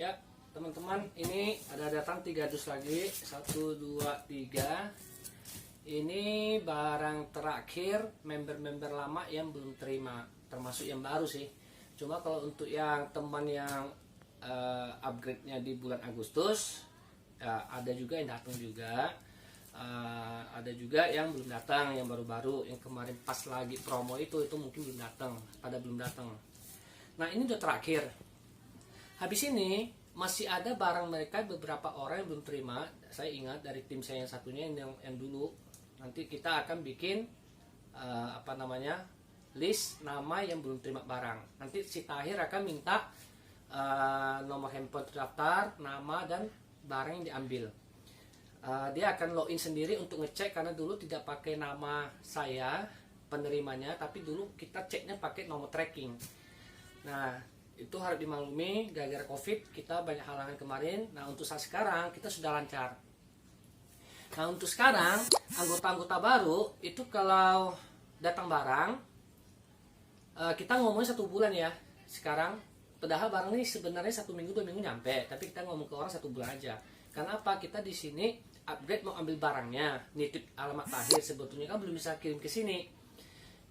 Ya, teman-teman, ini ada datang 3 dus lagi. 1, 2, 3. Ini barang terakhir member-member lama yang belum terima, termasuk yang baru sih. Cuma kalau untuk yang teman yang upgrade-nya di bulan Agustus, ya, ada juga yang datang juga. Ada juga yang belum datang, yang baru-baru, yang kemarin pas lagi promo itu mungkin belum datang, belum datang. Nah, ini udah terakhir. Habis ini masih ada barang mereka, beberapa orang yang belum terima. Saya ingat dari tim saya yang satunya yang dulu. Nanti kita akan bikin list nama yang belum terima barang. Nanti si Tahir akan minta nomor handphone terdaftar, nama dan barang yang diambil. Dia akan login sendiri untuk ngecek, karena dulu tidak pakai nama saya penerimanya, tapi dulu kita ceknya pakai nomor tracking. Nah, itu harus dimaklumi, gara-gara COVID kita banyak halangan kemarin. Nah, untuk saat sekarang kita sudah lancar. Nah, untuk sekarang anggota-anggota baru itu kalau datang barang, kita ngomongnya 1 bulan ya sekarang. Padahal barang ini sebenarnya 1 minggu 2 minggu nyampe, tapi kita ngomong ke orang 1 bulan aja. Karena apa? Kita di sini upgrade mau ambil barangnya, nitip alamat Tahir, sebetulnya kan belum bisa kirim ke sini.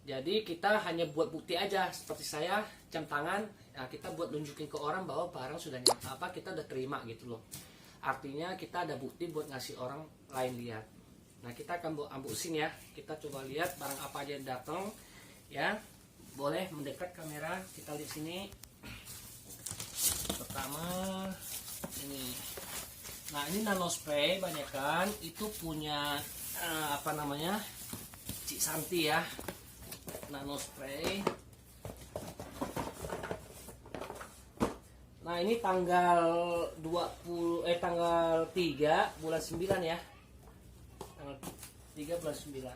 Jadi kita hanya buat bukti aja, seperti saya jam tangan, ya kita buat nunjukin ke orang bahwa barang sudah kita udah terima gitu loh. Artinya kita ada bukti buat ngasih orang lain lihat. Nah, kita akan unboxing ya. Kita coba lihat barang apa aja yang datang ya. Boleh mendekat kamera, kita lihat sini. Pertama ini. Nah, ini nano spray banyakan itu punya Cik Santi ya. Nano spray. Nah, ini tanggal 3 bulan 9 ya. Tanggal 3 bulan 9.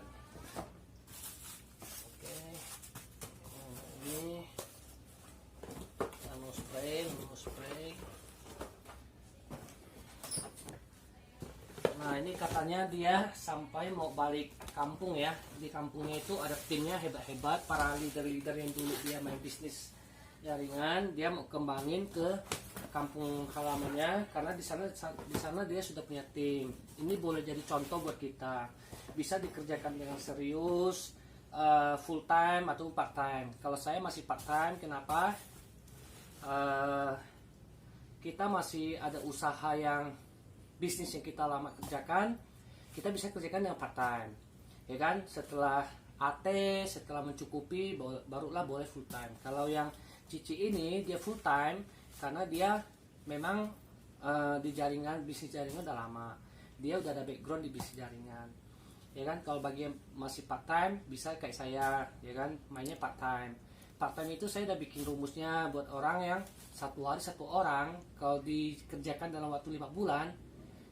Oke. Nah, ini nano spray. Nah, ini katanya dia sampai mau balik kampung ya. Di kampungnya itu ada timnya hebat-hebat, para leader-leader yang dulu dia main bisnis jaringan, dia mau kembangin ke kampung halamannya, karena di sana dia sudah punya tim. Ini boleh jadi contoh buat kita. Bisa dikerjakan dengan serius, full time atau part time. Kalau saya masih part time, kenapa? Kita masih ada usaha yang bisnis yang kita lama kerjakan, kita bisa kerjakan yang part time, ya kan? Setelah AT, setelah mencukupi, barulah boleh full time. Kalau yang Cici ini dia full time karena dia memang di jaringan, bisnis jaringan udah lama, dia udah ada background di bisnis jaringan, ya kan? Kalau bagi yang masih part time bisa kayak saya, ya kan, mainnya part time. Part time itu saya udah bikin rumusnya buat orang yang 1 hari 1 orang, kalau dikerjakan dalam waktu 5 bulan,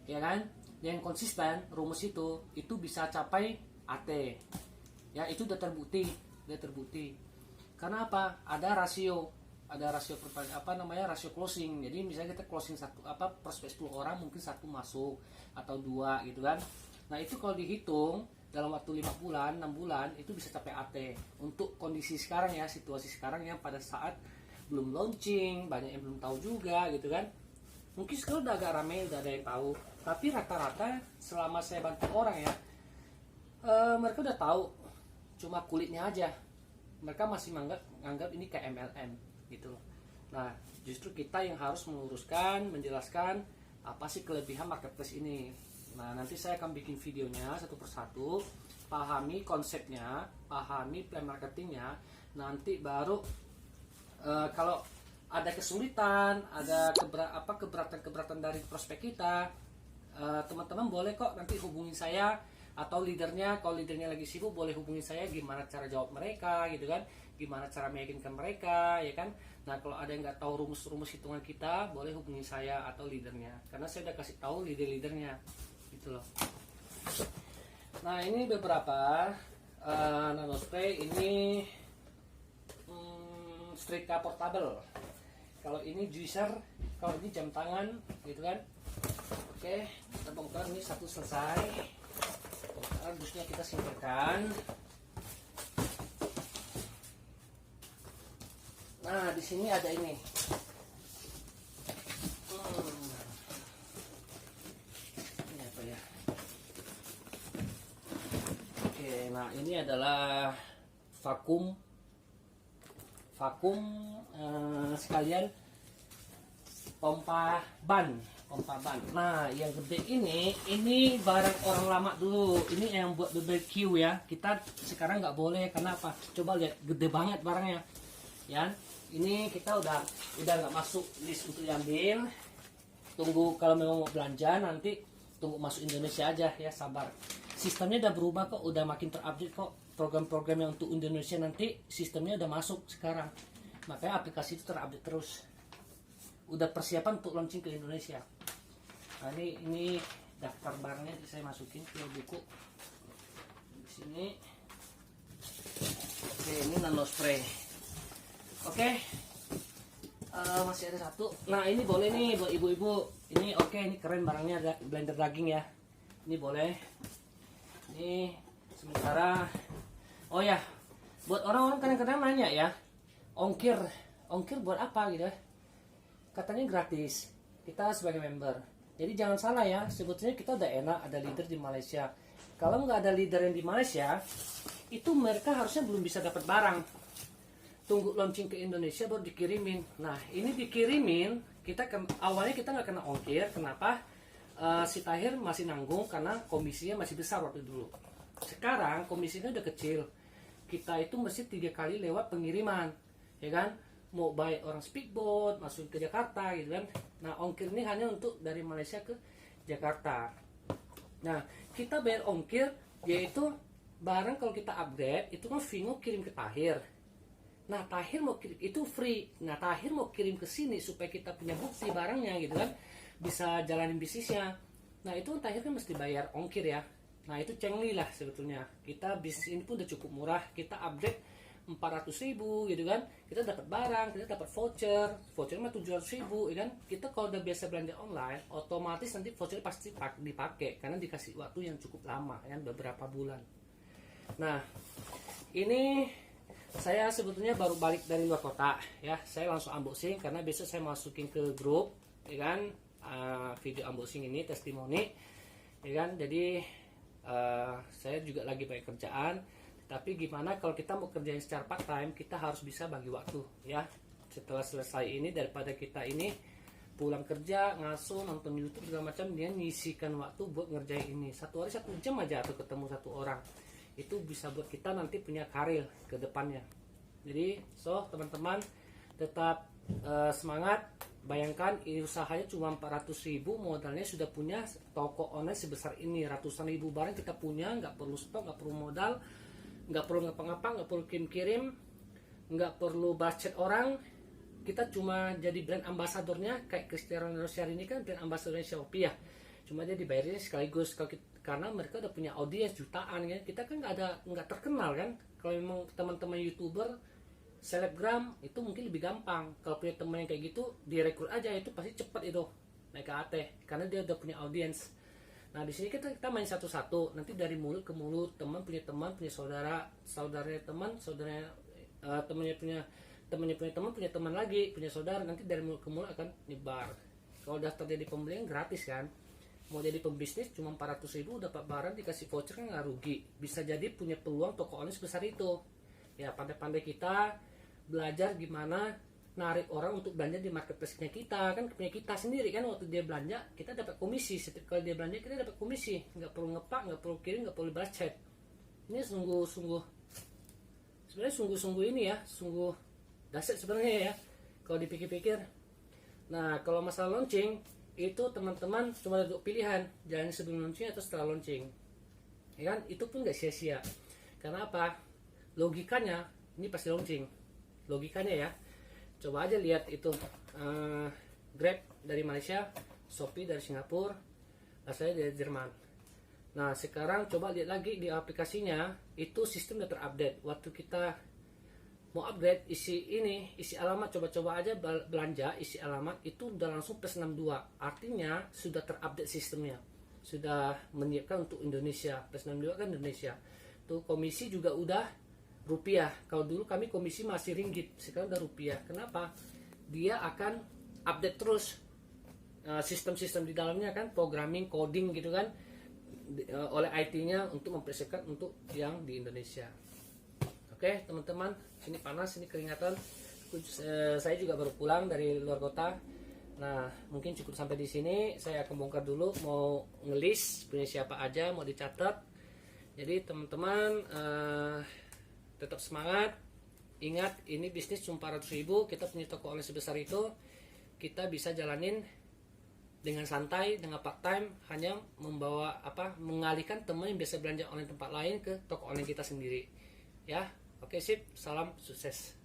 ya kan, yang konsisten, rumus itu bisa capai AT ya. Itu udah terbukti. Karena apa? Ada rasio rasio closing. Jadi misalnya kita closing prospek 10 orang, mungkin 1 masuk atau 2 gitu kan. Nah, itu kalau dihitung dalam waktu 5 bulan 6 bulan itu bisa capai AT. Untuk kondisi sekarang ya, situasi sekarang yang pada saat belum launching, banyak yang belum tahu juga gitu kan. Mungkin sekarang udah agak ramai, udah ada yang tahu. Tapi rata-rata selama saya bantu orang ya, mereka udah tahu, cuma kulitnya aja. Mereka masih menganggap ini kayak MLM gitu loh. Nah, justru kita yang harus meluruskan, menjelaskan apa sih kelebihan marketplace ini. Nah, nanti saya akan bikin videonya satu persatu, pahami konsepnya, pahami plan marketingnya. Nanti baru kalau ada kesulitan, ada keberatan dari prospek kita, teman-teman boleh kok nanti hubungi saya atau leadernya. Kalau leadernya lagi sibuk, boleh hubungi saya, gimana cara jawab mereka gitu kan, gimana cara meyakinkan mereka, ya kan. Nah, kalau ada yang nggak tahu rumus hitungan kita, boleh hubungi saya atau leadernya, karena saya udah kasih tahu leadernya gitu loh. Nah, ini beberapa nano spray. Ini Strika portable. Kalau ini juicer, kalau ini jam tangan gitu kan. Oke, kita bongkar. Ini 1 selesai. Bongkar, busnya kita singkirkan. Nah, di sini ada ini. Nah, ini adalah vakum sekalian pompa ban. Nah, yang gede ini barang orang lama dulu. Ini yang buat BBQ ya. Kita sekarang nggak boleh, karena apa? Coba lihat, gede banget barangnya. Ya, ini kita udah nggak masuk list untuk diambil. Tunggu kalau memang mau belanja, nanti tunggu masuk Indonesia aja ya, sabar. Sistemnya udah berubah kok, udah makin terupdate kok. Program-program yang untuk Indonesia nanti sistemnya udah masuk sekarang. Makanya aplikasi itu terupdate terus. Udah persiapan untuk launching ke Indonesia. Nah, ini daftar barangnya saya masukin ke buku di sini. Oke, ini nano spray. Oke, masih ada satu. Nah, ini boleh nih buat ibu-ibu. Ini oke, ini keren barangnya, ada blender daging ya. Ini boleh. Ini sementara. Oh ya, buat orang-orang kadang-kadang nanya ya, ongkir buat apa gitu ya? Katanya gratis, kita sebagai member. Jadi jangan salah ya, sebetulnya kita udah enak ada leader di Malaysia. Kalau nggak ada leader yang di Malaysia, itu mereka harusnya belum bisa dapat barang. Tunggu launching ke Indonesia baru dikirimin. Nah, ini dikirimin, awalnya kita nggak kena ongkir. Kenapa? Si Tahir masih nanggung karena komisinya masih besar waktu dulu. Sekarang komisinya udah kecil. Kita itu mesti 3 kali lewat pengiriman, ya kan? Mau baik orang speedboat masuk ke Jakarta gitu kan. Nah, ongkir ini hanya untuk dari Malaysia ke Jakarta. Nah, kita bayar ongkir, yaitu barang kalau kita upgrade itu kan Vingo kirim ke Tahir. Nah, Tahir mau kirim itu free. Nah, Tahir mau kirim ke sini supaya kita punya bukti barangnya gitu kan, bisa jalanin bisnisnya. Nah, itu Tahir kan mesti bayar ongkir ya. Nah, itu cengli lah sebetulnya. Kita bisnis ini pun udah cukup murah. Kita upgrade 400.000 gitu kan, kita dapat barang, kita dapat voucher mah 700.000 ya kan. Kita kalau udah biasa belanja online, otomatis nanti voucher pasti dipakai karena dikasih waktu yang cukup lama ya, beberapa bulan. Nah, ini saya sebetulnya baru balik dari luar kota ya, saya langsung unboxing karena besok saya masukin ke grup ya kan, video unboxing ini testimoni ya kan. Jadi saya juga lagi banyak kerjaan. Tapi gimana kalau kita mau kerjain secara part time, kita harus bisa bagi waktu ya. Setelah selesai ini, daripada kita ini pulang kerja, ngasuh, nonton YouTube segala macam, dia nyisikan waktu buat ngerjain ini. 1 hari 1 jam aja atau ketemu 1 orang. Itu bisa buat kita nanti punya karir ke depannya. Jadi, teman-teman tetap semangat. Bayangkan ini usahanya cuma 400.000, modalnya sudah punya toko online sebesar ini. Ratusan ribu barang kita punya, nggak perlu stok, nggak perlu modal, nggak perlu ngapa-ngapa, nggak perlu kirim, nggak perlu budget orang. Kita cuma jadi brand ambasadornya, kayak Cristiano Ronaldo ini kan brand ambasadornya Shopee ya. Cuma dia dibayarin sekaligus karena mereka udah punya audiens jutaan kan. Kita kan nggak terkenal kan. Kalau memang teman-teman YouTuber, selebgram itu mungkin lebih gampang. Kalau punya teman yang kayak gitu, direkrut aja, itu pasti cepat itu naik ke AT karena dia udah punya audiens. Nah, di sini kita main satu-satu. Nanti dari mulut ke mulut, teman, punya saudara, saudaranya teman, saudaranya temannya punya teman, punya teman lagi, punya saudara. Nanti dari mulut ke mulut akan nyebar. Kalau daftar jadi pembelian gratis kan. Mau jadi pembisnis cuma 400.000 dapat barang, dikasih voucher kan nggak rugi. Bisa jadi punya peluang toko online sebesar itu. Ya, pandai-pandai kita belajar gimana narik orang untuk belanja di marketplace-nya kita, kan punya kita sendiri kan. Waktu dia belanja kita dapat komisi, setiap kali dia belanja kita dapat komisi, nggak perlu ngepak, nggak perlu kirim, nggak perlu balas chat. Ini sungguh ini ya, sungguh dahsyat sebenarnya ya kalau dipikir-pikir. Nah, kalau masalah launching itu teman-teman cuma ada 2 pilihan, jalan sebelum launching atau setelah launching ya kan. Itu pun nggak sia-sia. Karena apa? Logikanya ini pasti launching, logikanya ya. Coba aja lihat itu Grab dari Malaysia, Shopee dari Singapura, saya dari Jerman. Nah, sekarang coba lihat lagi di aplikasinya, itu sistem udah terupdate. Waktu kita mau upgrade isi alamat, coba aja belanja isi alamat itu udah langsung plus 62. Artinya sudah terupdate sistemnya, sudah menyiapkan untuk Indonesia. Plus 62 kan Indonesia. Tuh komisi juga udah rupiah. Kalau dulu kami komisi masih ringgit, sekarang udah rupiah. Kenapa? Dia akan update terus sistem-sistem di dalamnya kan, programming, coding gitu kan. oleh IT-nya untuk mempersiapkan untuk yang di Indonesia. Oke teman-teman, sini panas, sini keringatan. Saya juga baru pulang dari luar kota. Nah mungkin cukup sampai di sini. Saya akan bongkar dulu, mau ngelis punya siapa aja, mau dicatat. Jadi teman-teman tetap semangat. Ingat, ini bisnis cuma 400.000. Kita punya toko online sebesar itu, kita bisa jalanin dengan santai, dengan part time, hanya membawa mengalihkan teman yang biasa belanja online tempat lain ke toko online kita sendiri. Ya, oke sip, salam sukses.